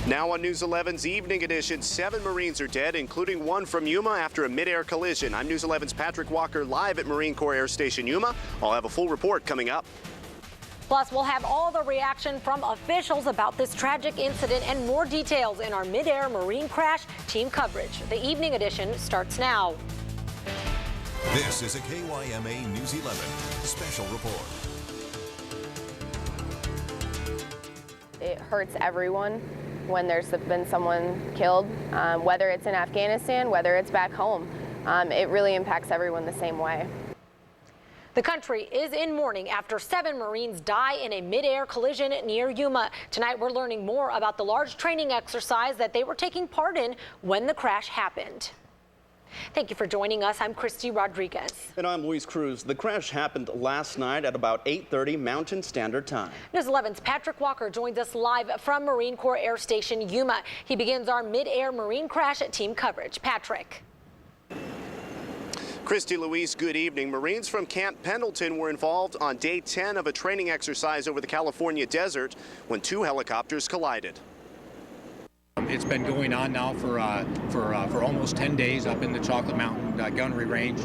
Now on News 11's Evening Edition, 7 Marines are dead, including one from Yuma after a mid-air collision. I'm News 11's Patrick Walker live at Marine Corps Air Station Yuma. I'll have a full report coming up. Plus, we'll have all the reaction from officials about this tragic incident and more details in our mid-air Marine crash team coverage. The Evening Edition starts now. This is a KYMA News 11 special report. It hurts everyone when there's been someone killed, whether it's in Afghanistan, whether it's back home. It really impacts everyone the same way. The country is in mourning after 7 Marines die in a mid-air collision near Yuma. Tonight, we're learning more about the large training exercise that they were taking part in when the crash happened. Thank you for joining us. I'm Christy Rodriguez. And I'm Luis Cruz. The crash happened last night at about 8:30 Mountain Standard Time. News 11's Patrick Walker joins us live from Marine Corps Air Station Yuma. He begins our mid-air Marine crash team coverage. Patrick. Christy, Luis, good evening. Marines from Camp Pendleton were involved on day 10 of a training exercise over the California desert when 2 helicopters collided. It's been going on now for almost 10 days up in the Chocolate Mountain gunnery range,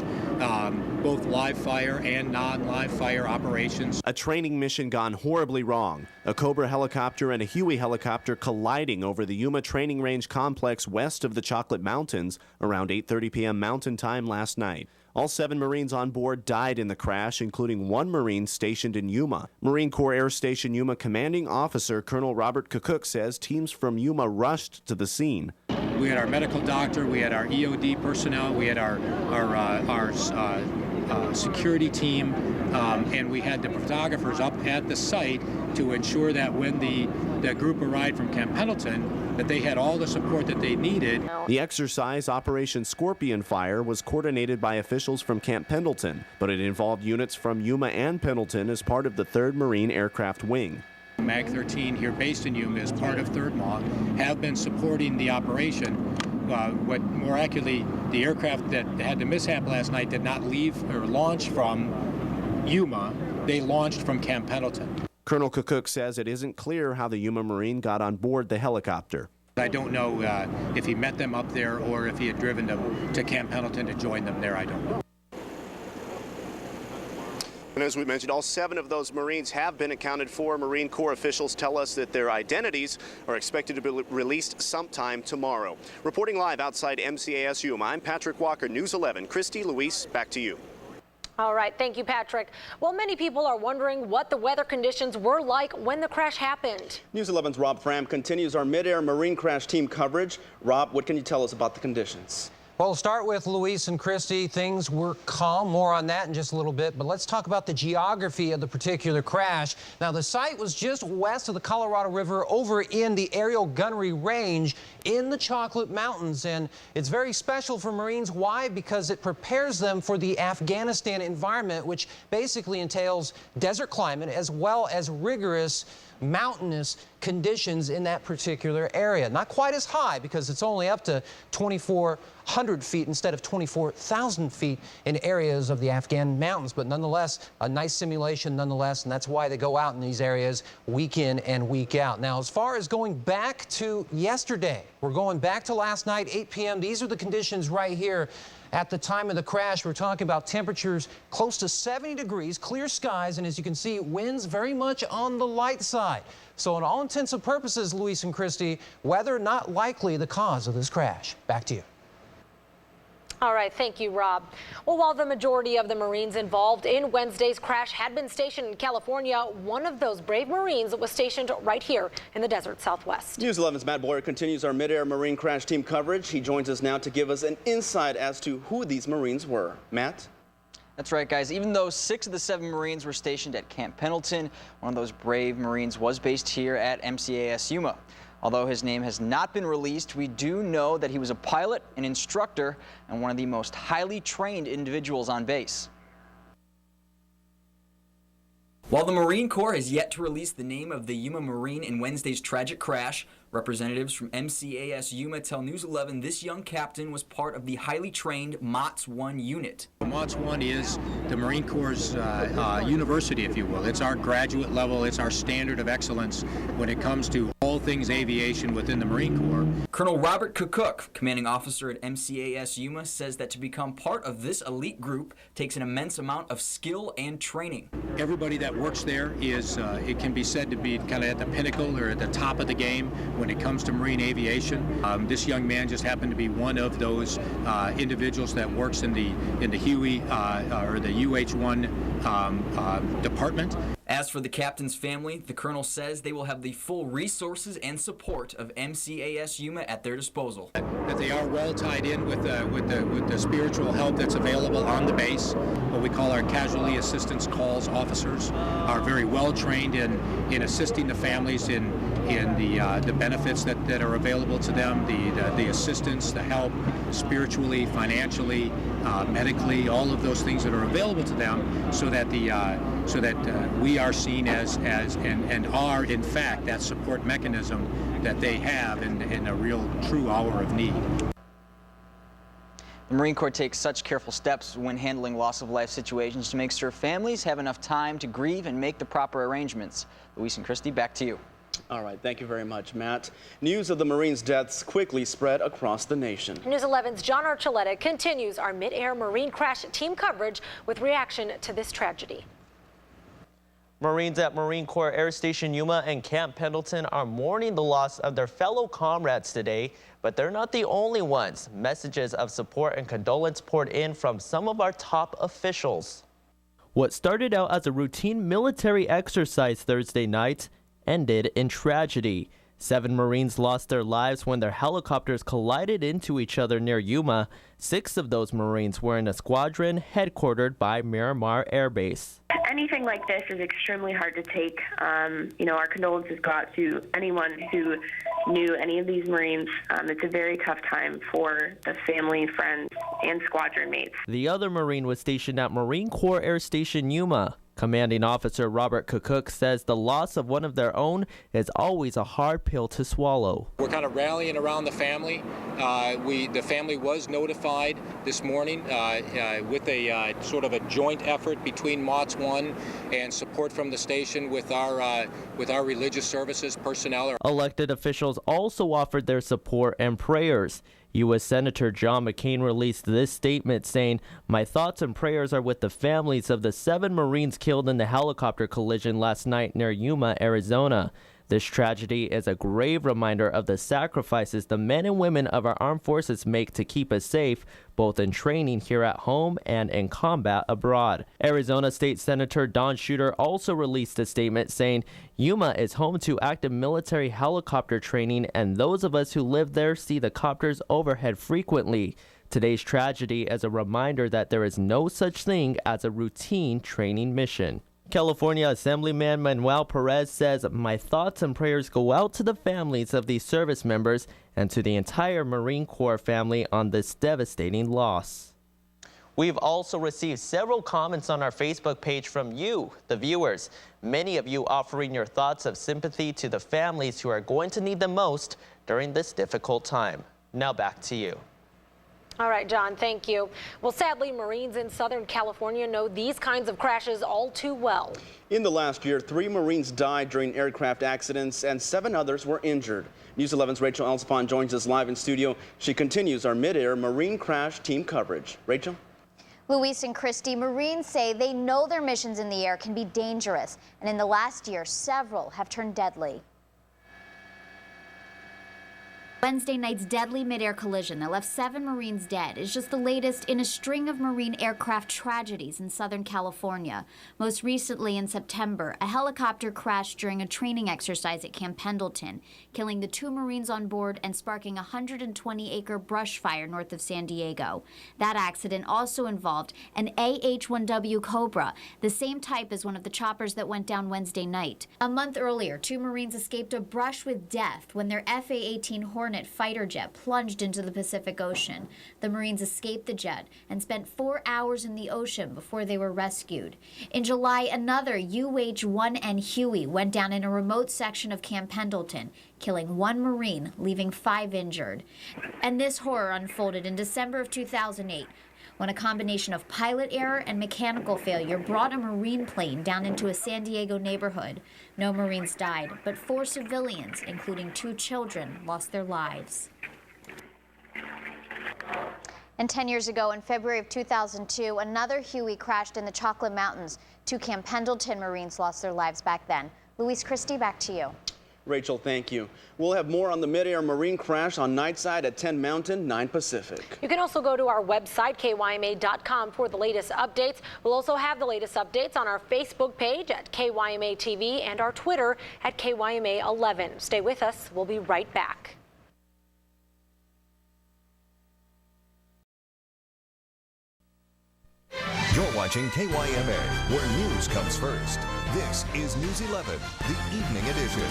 both live fire and non-live fire operations. A training mission gone horribly wrong. A Cobra helicopter and a Huey helicopter colliding over the Yuma training range complex west of the Chocolate Mountains around 8:30 p.m. Mountain Time last night. All 7 Marines on board died in the crash, including 1 Marine stationed in Yuma. Marine Corps Air Station Yuma Commanding Officer Colonel Robert Kukuk says teams from Yuma rushed to the scene. We had our medical doctor, we had our EOD personnel, we had our security team, and we had the photographers up at the site to ensure that when the group arrived from Camp Pendleton, that they had all the support that they needed. The exercise, Operation Scorpion Fire, was coordinated by officials from Camp Pendleton, but it involved units from Yuma and Pendleton as part of the 3rd Marine Aircraft Wing. MAG 13 here based in Yuma as part of 3rd MAW have been supporting the operation. What more accurately, the aircraft that had the mishap last night did not leave or launch from Yuma. They launched from Camp Pendleton. Colonel Kukuk says it isn't clear how the Yuma Marine got on board the helicopter. I don't know if he met them up there or if he had driven them to Camp Pendleton to join them there. I don't know. And as we mentioned, all 7 of those Marines have been accounted for. Marine Corps officials tell us that their identities are expected to be released sometime tomorrow. Reporting live outside MCAS Yuma, I'm Patrick Walker, News 11. Christy, Luis, back to you. All right, thank you, Patrick. Well, many people are wondering what the weather conditions were like when the crash happened. News 11's Rob Fram continues our mid-air Marine crash team coverage. Rob, what can you tell us about the conditions? Well, we'll start with Luis and Christy. Things were calm. More on that in just a little bit. But let's talk about the geography of the particular crash. Now, the site was just west of the Colorado River over in the aerial gunnery range in the Chocolate Mountains. And it's very special for Marines. Why? Because it prepares them for the Afghanistan environment, which basically entails desert climate as well as rigorous mountainous conditions in that particular area. Not quite as high because it's only up to 2,400 feet instead of 24,000 feet in areas of the Afghan mountains, but nonetheless, a nice simulation nonetheless, and that's why they go out in these areas week in and week out. Now, as far as going back to yesterday, we're going back to last night, 8 p.m. These are the conditions right here. At the time of the crash, we're talking about temperatures close to 70 degrees, clear skies, and as you can see, winds very much on the light side. So in all intents and purposes, Luis and Christy, weather not likely the cause of this crash. Back to you. All right, thank you, Rob. Well, while the majority of the Marines involved in Wednesday's crash had been stationed in California, one of those brave Marines was stationed right here in the desert Southwest. News 11's Matt Boyer continues our mid-air Marine crash team coverage. He joins us now to give us an insight as to who these Marines were. Matt? That's right, guys. Even though 6 of the 7 Marines were stationed at Camp Pendleton, one of those brave Marines was based here at MCAS Yuma. Although his name has not been released, we do know that he was a pilot, an instructor, and one of the most highly trained individuals on base. While the Marine Corps has yet to release the name of the Yuma Marine in Wednesday's tragic crash, representatives from MCAS Yuma tell News 11 this young captain was part of the highly trained MOTS 1 unit. MOTS 1 is the Marine Corps' university, if you will. It's our graduate level. It's our standard of excellence when it comes to all things aviation within the Marine Corps. Colonel Robert Cook, commanding officer at MCAS Yuma, says that to become part of this elite group takes an immense amount of skill and training. Everybody that works there is, it can be said to be kind of at the pinnacle or at the top of the game when it comes to marine aviation. This young man just happened to be one of those individuals that works in the Huey or the UH-1 department. As for the captain's family, the colonel says they will have the full resources and support of MCAS Yuma at their disposal. That they are well tied in with the spiritual help that's available on the base. What we call our casualty assistance calls officers are very well trained in assisting the families in the benefits that are available to them, the assistance, the help, spiritually, financially, medically, all of those things that are available to them, so that we are seen as and are in fact that support mechanism that they have in a real true hour of need. The Marine Corps takes such careful steps when handling loss of life situations to make sure families have enough time to grieve and make the proper arrangements. Luis and Christy, back to you. All right, thank you very much, Matt. News of the Marines' deaths quickly spread across the nation. News 11's John Archuleta continues our Midair Marine crash team coverage with reaction to this tragedy. Marines at Marine Corps Air Station Yuma and Camp Pendleton are mourning the loss of their fellow comrades today, but they're not the only ones. Messages of support and condolence poured in from some of our top officials. What started out as a routine military exercise Thursday night ended in tragedy. 7 Marines lost their lives when their helicopters collided into each other near Yuma. 6 of those Marines were in a squadron headquartered by Miramar Air Base. Anything like this is extremely hard to take. Our condolences go out to anyone who knew any of these Marines. It's a very tough time for the family, friends, and squadron mates. The other Marine was stationed at Marine Corps Air Station Yuma. Commanding Officer Robert Cook says the loss of one of their own is always a hard pill to swallow. We're kind of rallying around the family. The family was notified this morning with a sort of a joint effort between MOTS 1 and support from the station with our religious services personnel. Elected officials also offered their support and prayers. U.S. Senator John McCain released this statement saying, "My thoughts and prayers are with the families of the 7 Marines killed in the helicopter collision last night near Yuma, Arizona. This tragedy is a grave reminder of the sacrifices the men and women of our armed forces make to keep us safe, both in training here at home and in combat abroad." Arizona State Senator Don Shooter also released a statement saying, "Yuma is home to active military helicopter training, and those of us who live there see the copters overhead frequently. Today's tragedy is a reminder that there is no such thing as a routine training mission." California Assemblyman Manuel Perez says, "My thoughts and prayers go out to the families of these service members and to the entire Marine Corps family on this devastating loss." We've also received several comments on our Facebook page from you, the viewers. Many of you offering your thoughts of sympathy to the families who are going to need them most during this difficult time. Now back to you. All right, John, thank you. Well, sadly, Marines in Southern California know these kinds of crashes all too well. In the last year, 3 Marines died during aircraft accidents and 7 others were injured. News 11's Rachel Elspon joins us live in studio. She continues our Midair Marine crash team coverage. Rachel? Luis and Christy, Marines say they know their missions in the air can be dangerous, and in the last year, several have turned deadly. Wednesday night's deadly mid-air collision that left 7 Marines dead is just the latest in a string of Marine aircraft tragedies in Southern California. Most recently in September, a helicopter crashed during a training exercise at Camp Pendleton, killing the 2 Marines on board and sparking a 120-acre brush fire north of San Diego. That accident also involved an AH-1W Cobra, the same type as one of the choppers that went down Wednesday night. A month earlier, 2 Marines escaped a brush with death when their FA-18 Hornet fighter jet plunged into the Pacific Ocean. The Marines escaped the jet and spent 4 hours in the ocean before they were rescued. In July, another UH-1N Huey went down in a remote section of Camp Pendleton, killing 1 Marine, leaving 5 injured. And this horror unfolded in December of 2008, when a combination of pilot error and mechanical failure brought a Marine plane down into a San Diego neighborhood. No Marines died, but 4 civilians, including 2 children, lost their lives. And 10 years ago, in February of 2002, another Huey crashed in the Chocolate Mountains. 2 Camp Pendleton Marines lost their lives back then. Luis Christie, back to you. Rachel, thank you. We'll have more on the Midair Marine crash on Nightside at 10 Mountain, 9 Pacific. You can also go to our website, kyma.com, for the latest updates. We'll also have the latest updates on our Facebook page at KYMA TV and our Twitter at KYMA11. Stay with us. We'll be right back. You're watching KYMA, where news comes first. This is News 11, the evening edition.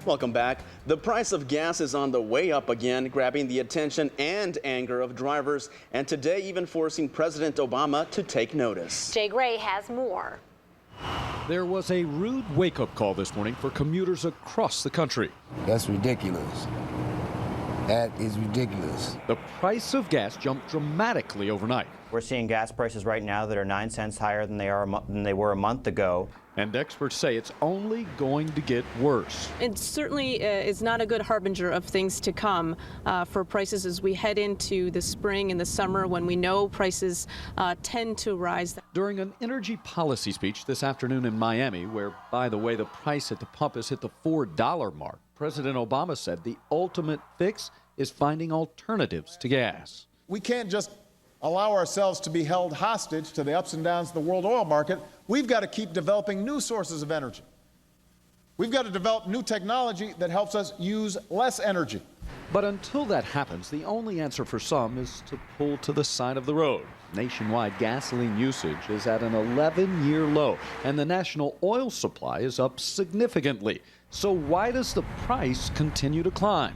Welcome back. The price of gas is on the way up again, grabbing the attention and anger of drivers, and today even forcing President Obama to take notice. Jay Gray has more. There was a rude wake-up call this morning for commuters across the country. That's ridiculous. That is ridiculous. The price of gas jumped dramatically overnight. We're seeing gas prices right now that are 9 cents higher than they were a month ago. And experts say it's only going to get worse. It certainly is not a good harbinger of things to come for prices as we head into the spring and the summer, when we know prices tend to rise. During an energy policy speech this afternoon in Miami, where, by the way, the price at the pump has hit the $4 mark, President Obama said the ultimate fix is finding alternatives to gas. We can't just allow ourselves to be held hostage to the ups and downs of the world oil market. We've got to keep developing new sources of energy. We've got to develop new technology that helps us use less energy. But until that happens, the only answer for some is to pull to the side of the road. Nationwide gasoline usage is at an 11-year low, and the national oil supply is up significantly. So why does the price continue to climb?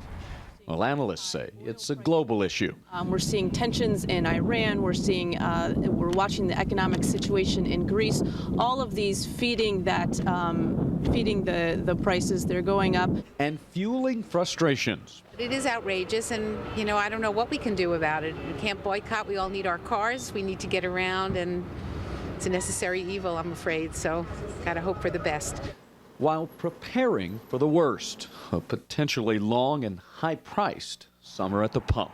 Well, analysts say it's a global issue. We're seeing tensions in Iran. We're watching the economic situation in Greece. All of these feeding the prices. They're going up and fueling frustrations. It is outrageous, and I don't know what we can do about it. We can't boycott. We all need our cars. We need to get around, and it's a necessary evil, I'm afraid. So, gotta hope for the best. While preparing for the worst, a potentially long and high-priced summer at the pump.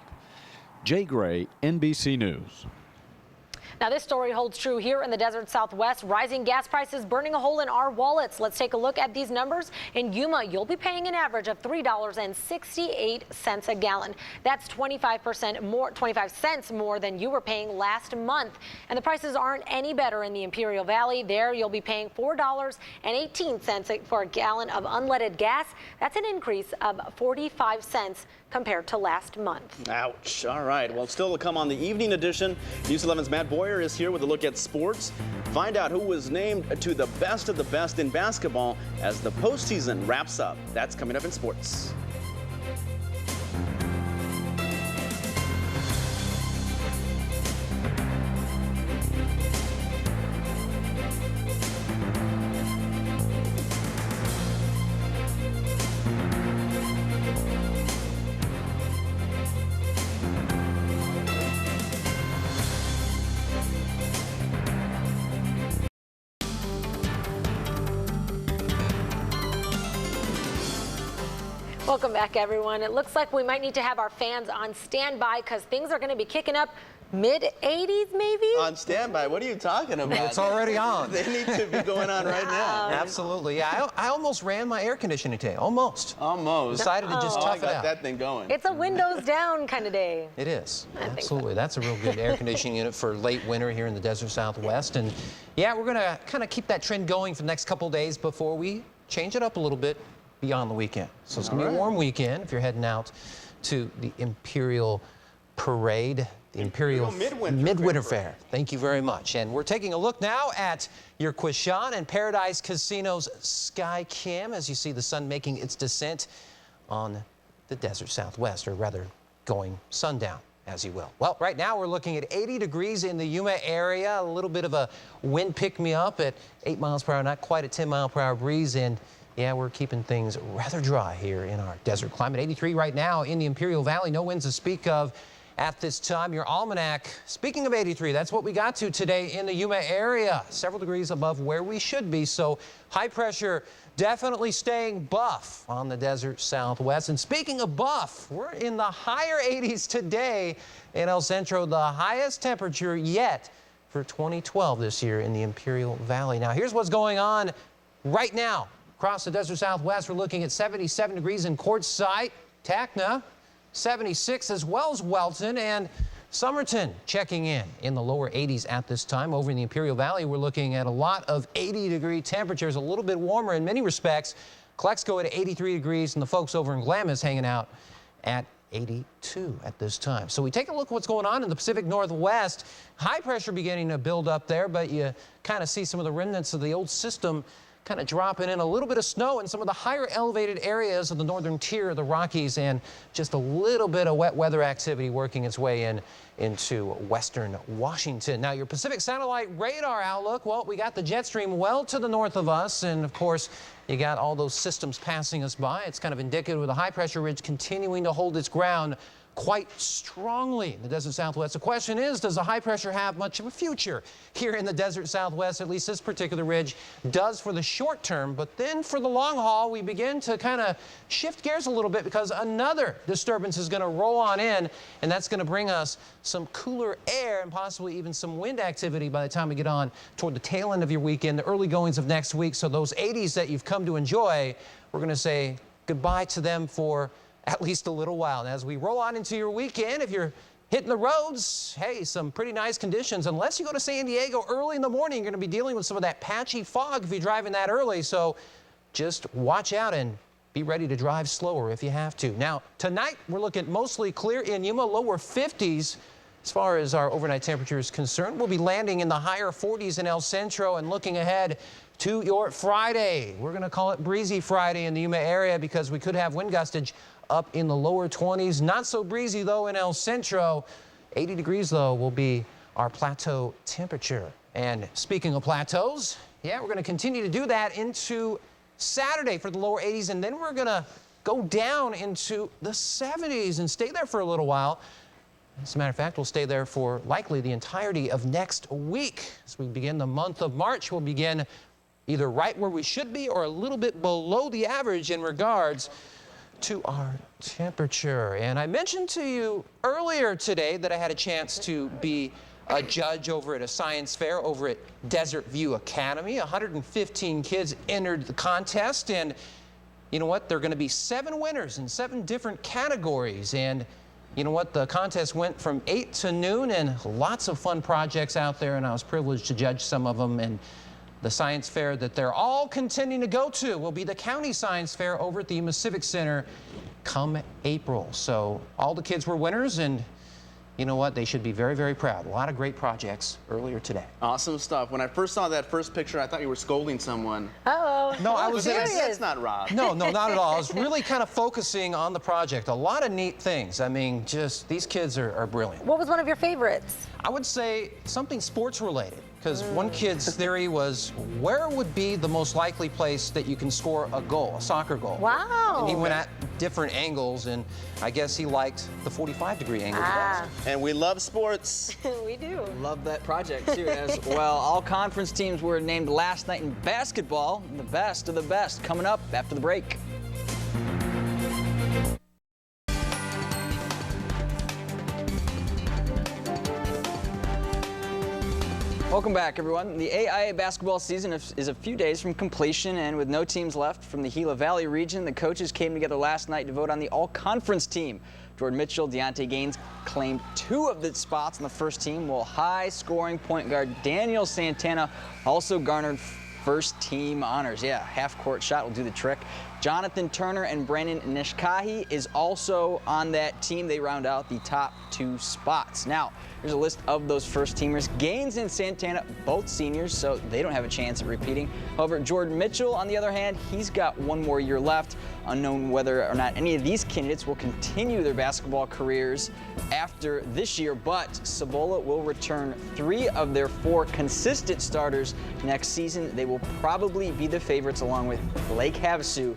Jay Gray, NBC News. Now, this story holds true here in the desert Southwest. Rising gas prices burning a hole in our wallets. Let's take a look at these numbers. In Yuma, you'll be paying an average of $3.68 a gallon. That's 25 cents more than you were paying last month. And the prices aren't any better in the Imperial Valley. There, you'll be paying $4.18 for a gallon of unleaded gas. That's an increase of 45 cents compared to last month. Ouch. All right. Well, still to come on the evening edition. News 11's Matt Boyer is here with a look at sports. Find out who was named to the best of the best in basketball as the postseason wraps up. That's coming up in sports. Welcome back, everyone. It looks like we might need to have our fans on standby because things are going to be kicking up mid-80s, maybe? On standby? What are you talking about? It's already on. They need to be going on right now. Absolutely. Yeah, I almost ran my air conditioning today. Almost. Decided to just tough it out. That thing going. It's a windows down kind of day. It is. Absolutely. That's a real good air conditioning unit for late winter here in the desert Southwest. And yeah, we're going to kind of keep that trend going for the next couple of days before we change it up a little bit beyond the weekend. So it's going to be a warm weekend if you're heading out to the Imperial Parade, the Imperial Midwinter Fair. Thank you very much. And we're taking a look now at your Quishan and Paradise Casino's Sky Cam as you see the sun making its descent on the desert Southwest, or rather going sundown, as you will. Well, right now we're looking at 80 degrees in the Yuma area, a little bit of a wind pick-me-up at 8 miles per hour, not quite a 10-mile-per-hour breeze, and Yeah, we're keeping things rather dry here in our desert climate. 83 right now in the Imperial Valley. No winds to speak of at this time. Your almanac, speaking of 83, that's what we got to today in the Yuma area. Several degrees above where we should be. So high pressure definitely staying buff on the desert southwest. And speaking of buff, we're in the higher 80s today in El Centro, the highest temperature yet for 2012 this year in the Imperial Valley. Now, here's what's going on right now. Across the desert southwest, we're looking at 77 degrees in Quartzsite, Tacna, 76 as well as Welton, and Somerton checking in the lower 80s at this time. Over in the Imperial Valley, we're looking at a lot of 80-degree temperatures, a little bit warmer in many respects. Clexco at 83 degrees, and the folks over in Glamis hanging out at 82 at this time. So we take a look at what's going on in the Pacific Northwest. High pressure beginning to build up there, but you kind of see some of the remnants of the old system kind of dropping in. A little bit of snow in some of the higher elevated areas of the northern tier of the Rockies, and just a little bit of wet weather activity working its way into western Washington. Now, your Pacific satellite radar outlook, well, we got the jet stream well to the north of us, and of course, you got all those systems passing us by. It's kind of indicative of the high pressure ridge continuing to hold its ground quite strongly in the desert southwest. The question is, does the high pressure have much of a future here in the desert southwest? At least this particular ridge does for the short term, but then for the long haul, we begin to kind of shift gears a little bit because another disturbance is going to roll on in, and that's going to bring us some cooler air and possibly even some wind activity by the time we get on toward the tail end of your weekend, the early goings of next week. So those 80s that you've come to enjoy, we're going to say goodbye to them for at least a little while. And as we roll on into your weekend, if you're hitting the roads, hey, some pretty nice conditions. Unless you go to San Diego early in the morning, you're going to be dealing with some of that patchy fog if you're driving that early. So just watch out and be ready to drive slower if you have to. Now, tonight, we're looking mostly clear in Yuma, lower 50s. As far as our overnight temperature is concerned, we'll be landing in the higher 40s in El Centro, and looking ahead to your Friday. We're going to call it Breezy Friday in the Yuma area because we could have wind gustage up in the lower 20s. Not so breezy, though, in El Centro. 80 degrees, though, will be our plateau temperature. And speaking of plateaus, yeah, we're going to continue to do that into Saturday for the lower 80s, and then we're going to go down into the 70s and stay there for a little while. As a matter of fact, we'll stay there for likely the entirety of next week. As we begin the month of March, we'll begin either right where we should be or a little bit below the average in regards to our temperature. And I mentioned to you earlier today that I had a chance to be a judge over at a science fair over at Desert View Academy. 115 kids entered the contest, and you know what? There are going to be 7 winners in 7 different categories. And you know what? The contest went from 8 to noon, and lots of fun projects out there, and I was privileged to judge some of them. And the science fair that they're all continuing to go to will be the county science fair over at the Yuma Civic Center come April. So all the kids were winners, and you know what? They should be very, very proud. A lot of great projects earlier today. Awesome stuff. When I first saw that first picture, I thought you were scolding someone. Uh-oh. No, I was serious. That's not Rob. No, not at all. I was really kind of focusing on the project. A lot of neat things. I mean, just these kids are brilliant. What was one of your favorites? I would say something sports related. Because one kid's theory was, where would be the most likely place that you can score a goal, a soccer goal? Wow. And he went at different angles, and I guess he liked the 45-degree angle. And we love sports. We do. Love that project, too, as well. All conference teams were named last night in basketball. The best of the best coming up after the break. Welcome back, everyone. The AIA basketball season is a few days from completion, and with no teams left from the Gila Valley region, the coaches came together last night to vote on the all-conference team. Jordan Mitchell, Deontay Gaines claimed 2 of the spots on the first team, while high-scoring point guard Daniel Santana also garnered first-team honors. Yeah, half-court shot will do the trick. Jonathan Turner and Brandon Nishkahi is also on that team. They round out the top 2 spots. Now, Here's a list of those first teamers. Gaines and Santana, both seniors, so they don't have a chance at repeating. However, Jordan Mitchell, on the other hand, he's got one more year left. Unknown whether or not any of these candidates will continue their basketball careers after this year, but Cibola will return 3 of their 4 consistent starters next season. They will probably be the favorites, along with Lake Havasu,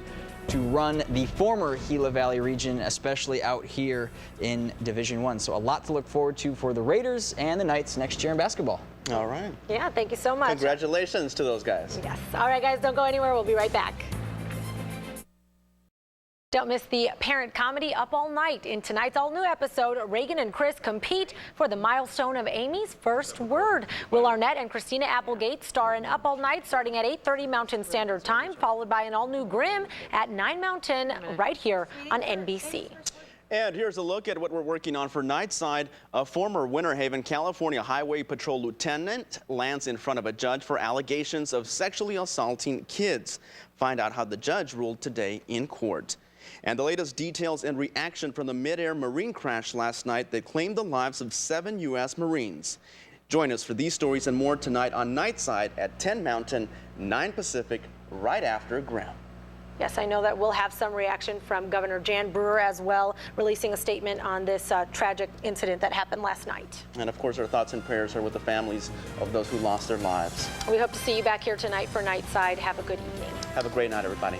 to run the former Gila Valley region, especially out here in Division I. So a lot to look forward to for the Raiders and the Knights next year in basketball. All right. Yeah, thank you so much. Congratulations to those guys. Yes. All right, guys, don't go anywhere. We'll be right back. Don't miss the parent comedy Up All Night. In tonight's all-new episode, Reagan and Chris compete for the milestone of Amy's first word. Will Arnett and Christina Applegate star in Up All Night starting at 8:30 Mountain Standard Time, followed by an all-new Grimm at 9 Mountain right here on NBC. And here's a look at what we're working on for Nightside. A former Winter Haven, California Highway Patrol lieutenant lands in front of a judge for allegations of sexually assaulting kids. Find out how the judge ruled today in court. And the latest details and reaction from the Midair Marine crash last night that claimed the lives of 7 U.S. Marines. Join us for these stories and more tonight on Nightside at 10 Mountain, 9 Pacific, right after Grimm. Yes, I know that we'll have some reaction from Governor Jan Brewer as well, releasing a statement on this tragic incident that happened last night. And of course, our thoughts and prayers are with the families of those who lost their lives. We hope to see you back here tonight for Nightside. Have a good evening. Have a great night, everybody.